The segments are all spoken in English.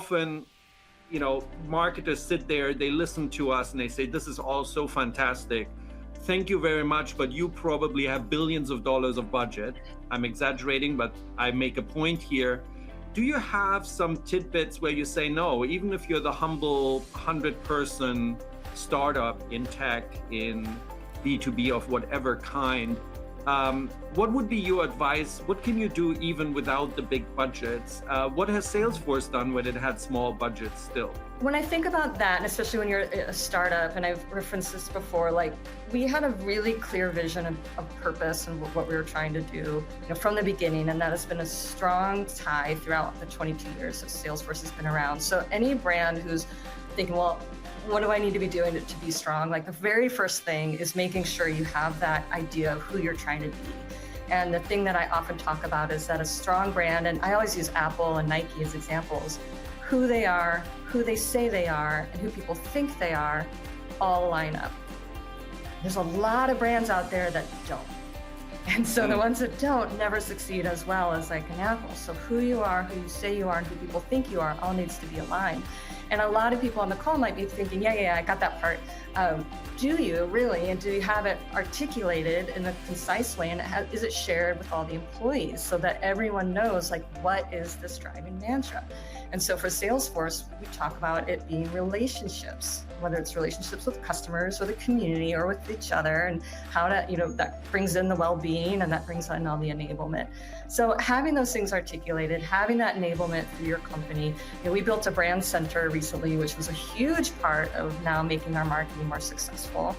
often, marketers sit there, they listen to us and they say, this is all so fantastic. Thank you very much, but you probably have billions of dollars of budget. I'm exaggerating, but I make a point here. Do you have some tidbits where you say, no, even if you're the humble 100-person startup in tech, in B2B of whatever kind, what would be your advice? What can you do even without the big budgets? What has Salesforce done when it had small budgets still? When I think about that, and especially when you're a startup, and I've referenced this before, we had a really clear vision of purpose and what we were trying to do, from the beginning, and that has been a strong tie throughout the 22 years that Salesforce has been around. So any brand who's thinking, well, what do I need to be doing to be strong? The very first thing is making sure you have that idea of who you're trying to be. And the thing that I often talk about is that a strong brand, and I always use Apple and Nike as examples, who they are, who they say they are, and who people think they are, all line up. There's a lot of brands out there that don't. And so the ones that don't never succeed as well as an Apple. So who you are, who you say you are, and who people think you are, all needs to be aligned. And a lot of people on the call might be thinking, yeah, I got that part. Do you really? And do you have it articulated in a concise way? And is it shared with all the employees so that everyone knows, what is this driving mantra? And so for Salesforce, we talk about it being relationships, whether it's relationships with customers or the community or with each other, and how to, that brings in the well-being and that brings in all the enablement. So having those things articulated, having that enablement for your company. We built a brand center recently, which was a huge part of now making our marketing more successful.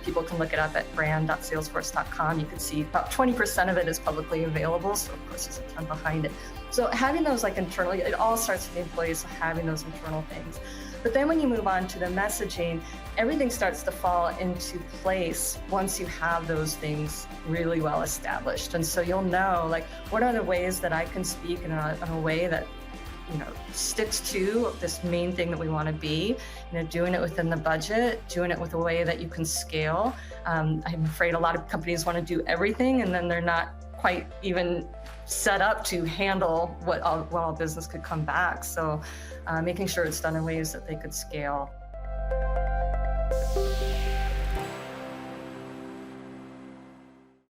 People can look it up at brand.salesforce.com. You can see about 20% of it is publicly available. So of course there's a ton behind it. So having those internally, it all starts with the employees, so having those internal things. But then when you move on to the messaging, everything starts to fall into place once you have those things really well established. And so you'll know, what are the ways that I can speak in a way that sticks to this main thing that we want to be, doing it within the budget, doing it with a way that you can scale. I'm afraid a lot of companies want to do everything and then they're not quite even set up to handle what all business could come back. So making sure it's done in ways that they could scale.